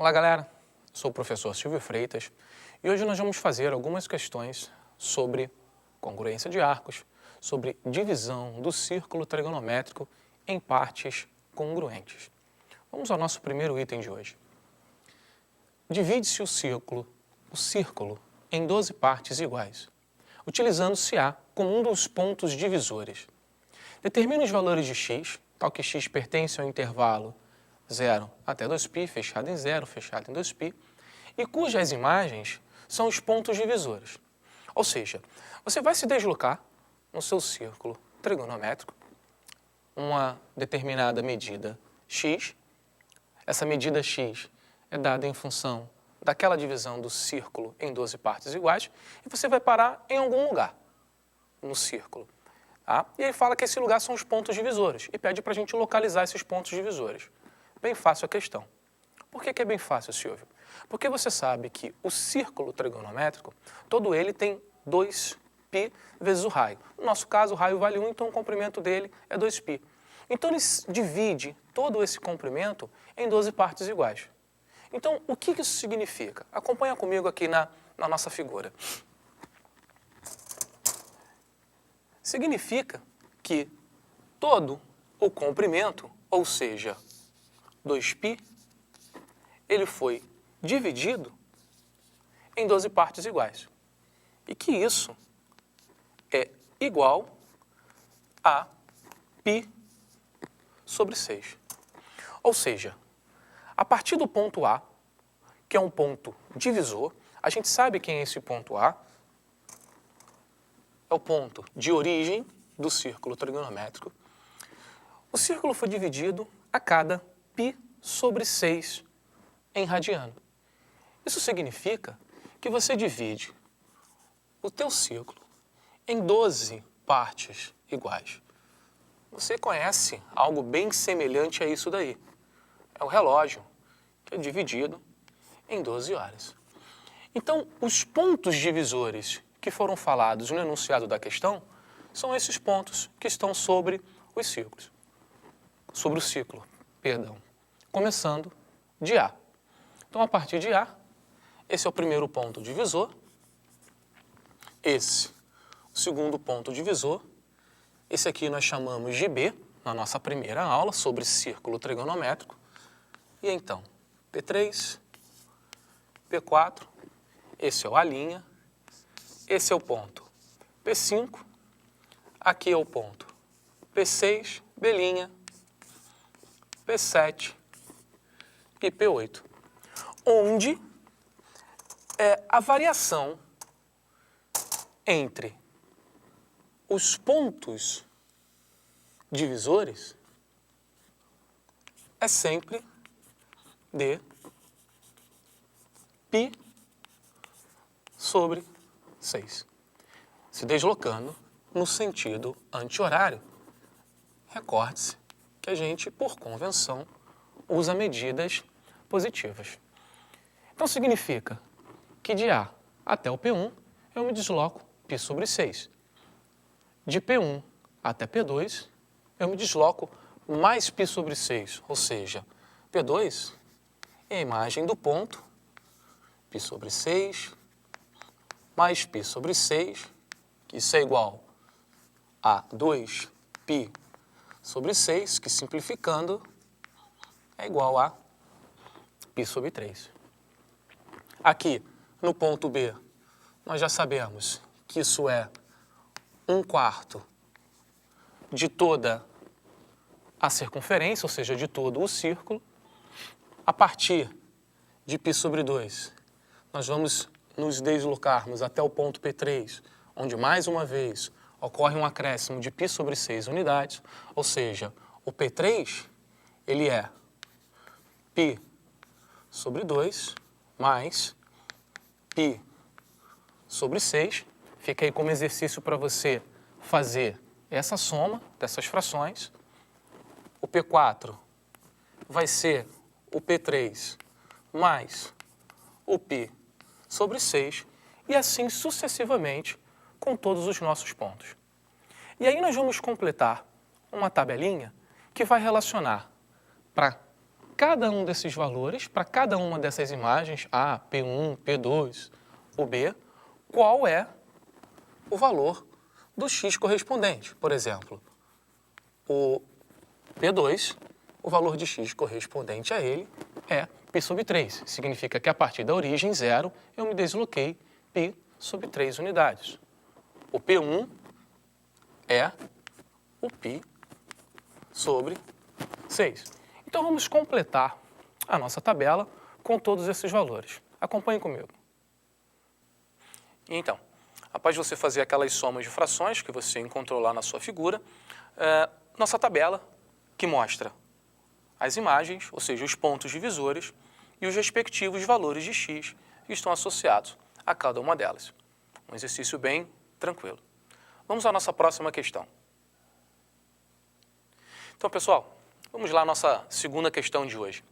Olá, galera. Sou o professor Silvio Freitas e hoje nós vamos fazer algumas questões sobre congruência de arcos, sobre divisão do círculo trigonométrico em partes congruentes. Vamos ao nosso primeiro item de hoje. Divide-se o círculo em 12 partes iguais, utilizando-se A como um dos pontos divisores. Determina os valores de x, tal que x pertence ao intervalo 0 até 2π, fechado em 0, fechado em 2π, e cujas imagens são os pontos divisores. Ou seja, você vai se deslocar no seu círculo trigonométrico uma determinada medida x. Essa medida x é dada em função daquela divisão do círculo em 12 partes iguais e você vai parar em algum lugar no círculo. Tá? E ele fala que esse lugar são os pontos divisores e pede para a gente localizar esses pontos divisores. Bem fácil a questão. Por que é bem fácil, Silvio? Porque você sabe que o círculo trigonométrico, todo ele tem 2π vezes o raio. No nosso caso, o raio vale 1, então o comprimento dele é 2π. Então, ele divide todo esse comprimento em 12 partes iguais. Então, o que isso significa? Acompanha comigo aqui na nossa figura. Significa que todo o comprimento, ou seja, 2π, ele foi dividido em 12 partes iguais. E que isso é igual a π sobre 6. Ou seja, a partir do ponto A, que é um ponto divisor, a gente sabe quem é esse ponto A, é o ponto de origem do círculo trigonométrico. O círculo foi dividido a cada π sobre 6 em radiano. Isso significa que você divide o teu círculo em 12 partes iguais. Você conhece algo bem semelhante a isso daí. É o relógio, que é dividido em 12 horas. Então, os pontos divisores que foram falados no enunciado da questão são esses pontos que estão sobre os círculos. Sobre o ciclo, perdão. Começando de A. Então, a partir de A, esse é o primeiro ponto divisor. Esse, o segundo ponto divisor. Esse aqui nós chamamos de B, na nossa primeira aula, sobre círculo trigonométrico. E então, P3, P4, esse é o A', esse é o ponto P5, aqui é o ponto P6, B', P7 e P8, onde a variação entre os pontos divisores é sempre de π sobre 6, se deslocando no sentido anti-horário. Recorde-se que a gente, por convenção, usa medidas positivas. Então, significa que de A até o P1, eu me desloco π sobre 6. De P1 até P2, eu me desloco mais π sobre 6, ou seja, P2 é a imagem do ponto π sobre 6 mais π sobre 6, que isso é igual a 2π sobre 6, que simplificando é igual a π sobre 3. Aqui, no ponto B, nós já sabemos que isso é 1/4 de toda a circunferência, ou seja, de todo o círculo. A partir de π sobre 2, nós vamos nos deslocarmos até o ponto P3, onde, mais uma vez, ocorre um acréscimo de π sobre 6 unidades, ou seja, o P3 ele é π sobre 2 mais π sobre 6. Fica aí como exercício para você fazer essa soma dessas frações. O P4 vai ser o P3 mais o π sobre 6 e assim sucessivamente com todos os nossos pontos. E aí nós vamos completar uma tabelinha que vai relacionar para cada um desses valores, para cada uma dessas imagens, A, P1, P2 ou B, qual é o valor do x correspondente. Por exemplo, o P2, o valor de x correspondente a ele é π sobre 3. Significa que a partir da origem 0, eu me desloquei π sobre 3 unidades. O P1 é o π sobre 6. Então, vamos completar a nossa tabela com todos esses valores. Acompanhe comigo. Então, após você fazer aquelas somas de frações que você encontrou lá na sua figura, nossa tabela que mostra as imagens, ou seja, os pontos divisores e os respectivos valores de x que estão associados a cada uma delas. Um exercício bem tranquilo. Vamos à nossa próxima questão. Então, pessoal, vamos lá à nossa segunda questão de hoje.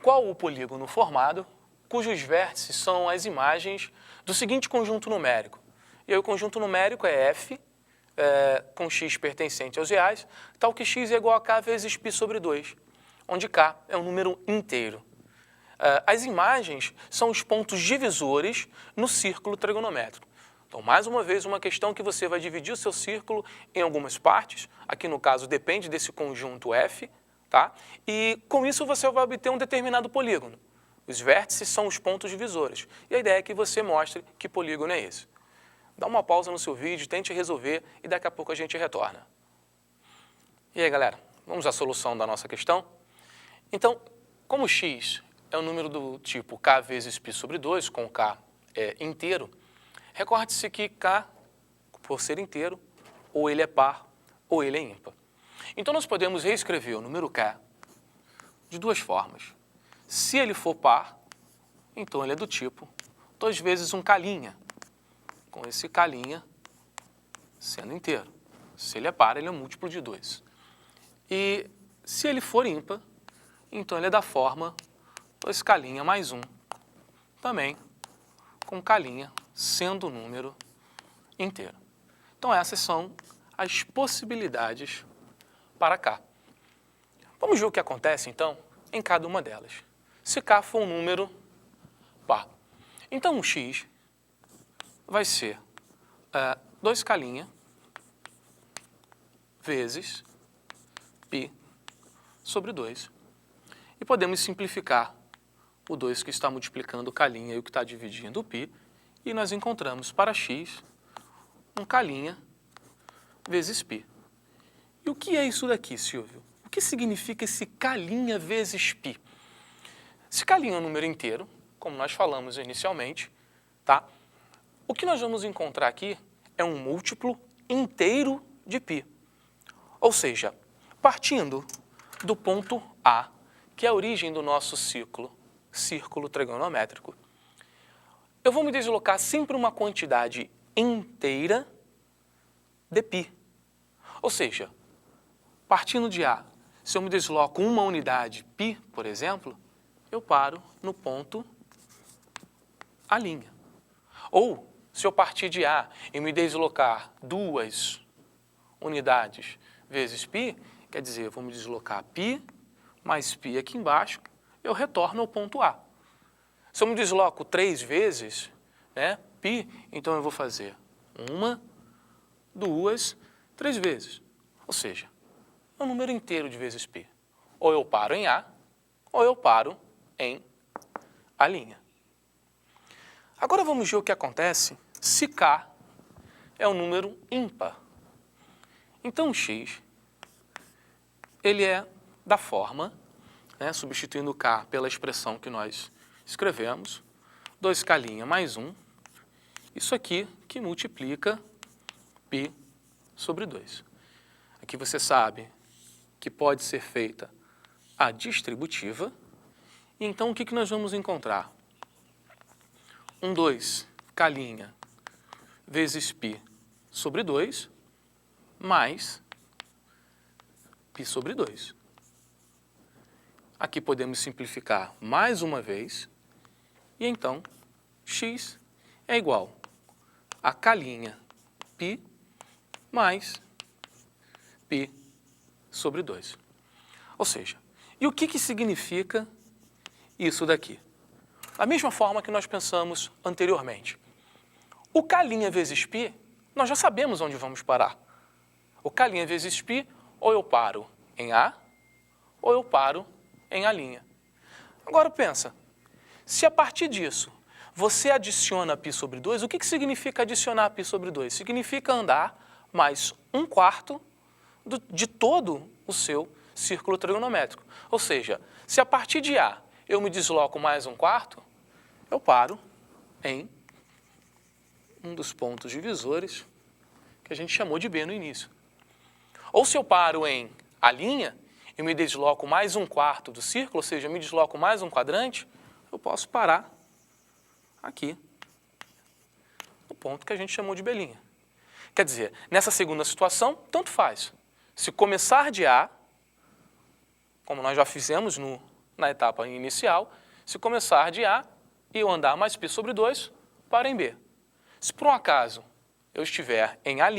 Qual o polígono formado cujos vértices são as imagens do seguinte conjunto numérico? E aí o conjunto numérico é f, com x pertencente aos reais, tal que x é igual a k vezes π sobre 2, onde k é um número inteiro. As imagens são os pontos divisores no círculo trigonométrico. Então, mais uma vez, uma questão que você vai dividir o seu círculo em algumas partes. Aqui, no caso, depende desse conjunto F, tá? E, com isso, você vai obter um determinado polígono. Os vértices são os pontos divisores. E a ideia é que você mostre que polígono é esse. Dá uma pausa no seu vídeo, tente resolver e daqui a pouco a gente retorna. E aí, galera, vamos à solução da nossa questão? Então, como x é um número do tipo k vezes π sobre 2, com k inteiro, recorde-se que k, por ser inteiro, ou ele é par ou ele é ímpar. Então, nós podemos reescrever o número k de duas formas. Se ele for par, então ele é do tipo 2 vezes um k', com esse k' sendo inteiro. Se ele é par, ele é um múltiplo de 2. E se ele for ímpar, então ele é da forma 2k' mais 1, também com k' sendo um número inteiro. Então, essas são as possibilidades para k. Vamos ver o que acontece, então, em cada uma delas. Se k for um número par. Então, o x vai ser 2k' vezes π sobre 2. E podemos simplificar o 2 que está multiplicando o k' e o que está dividindo o π. E nós encontramos para x um k' vezes π. E o que é isso daqui, Silvio? O que significa esse k' vezes π? Se k' é um número inteiro, como nós falamos inicialmente, tá? O que nós vamos encontrar aqui é um múltiplo inteiro de π. Ou seja, partindo do ponto A, que é a origem do nosso círculo trigonométrico, eu vou me deslocar sempre uma quantidade inteira de π. Ou seja, partindo de A, se eu me desloco uma unidade π, por exemplo, eu paro no ponto A'. Ou, se eu partir de A e me deslocar 2 unidades vezes π, quer dizer, eu vou me deslocar π mais π aqui embaixo, eu retorno ao ponto A. Se eu me desloco 3 vezes, π, então eu vou fazer 1, 2, 3 vezes. Ou seja, é um número inteiro de vezes π. Ou eu paro em A, ou eu paro em A'. Agora vamos ver o que acontece se k é um número ímpar. Então, o x, ele é da forma, substituindo k pela expressão que nós escrevemos, 2k' mais 1, isso aqui que multiplica π sobre 2. Aqui você sabe que pode ser feita a distributiva, e então o que nós vamos encontrar? Um 2k' vezes π sobre 2, mais π sobre 2. Aqui podemos simplificar mais uma vez, e então x é igual a k' π mais π sobre 2. Ou seja, E o que significa isso daqui? Da mesma forma que nós pensamos anteriormente. O K' vezes π, nós já sabemos onde vamos parar. O K' vezes π, ou eu paro em A, ou eu paro em A'. Agora pensa, se a partir disso você adiciona π sobre 2, o que significa adicionar π sobre 2? Significa andar mais 1/4 de todo o seu círculo trigonométrico. Ou seja, se a partir de A eu me desloco mais 1/4, eu paro em um dos pontos divisores que a gente chamou de B no início. Ou se eu paro em A', eu me desloco mais 1/4 do círculo, ou seja, eu me desloco mais um quadrante, eu posso parar aqui, no ponto que a gente chamou de B'. Quer dizer, nessa segunda situação, tanto faz. Se começar de A, como nós já fizemos na etapa inicial, se começar de A e eu andar mais π sobre 2, paro em B. Se por um acaso eu estiver em A'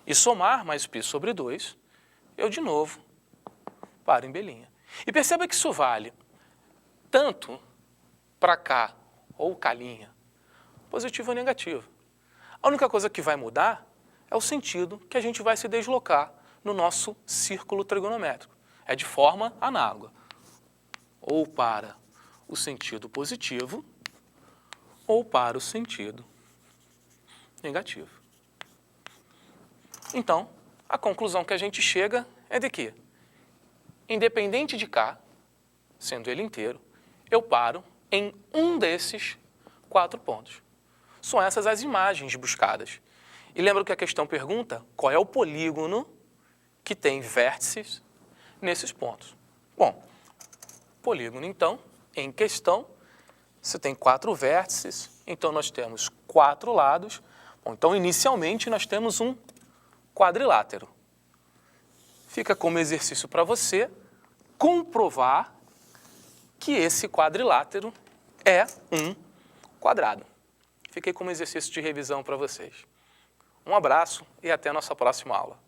e somar mais π sobre 2, eu de novo paro em B'. E perceba que isso vale tanto para K ou K', positivo ou negativo. A única coisa que vai mudar é o sentido que a gente vai se deslocar no nosso círculo trigonométrico. É de forma análoga. Ou para o sentido positivo ou para o sentido negativo. Então, a conclusão que a gente chega é de que, independente de K, sendo ele inteiro, eu paro em um desses 4 pontos. São essas as imagens buscadas. E lembra que a questão pergunta qual é o polígono que tem vértices nesses pontos. Bom, polígono, então, em questão, você tem 4 vértices, então nós temos 4 lados. Bom, então, inicialmente, nós temos um quadrilátero. Fica como exercício para você comprovar que esse quadrilátero é um quadrado. Fiquei como exercício de revisão para vocês. Um abraço e até a nossa próxima aula.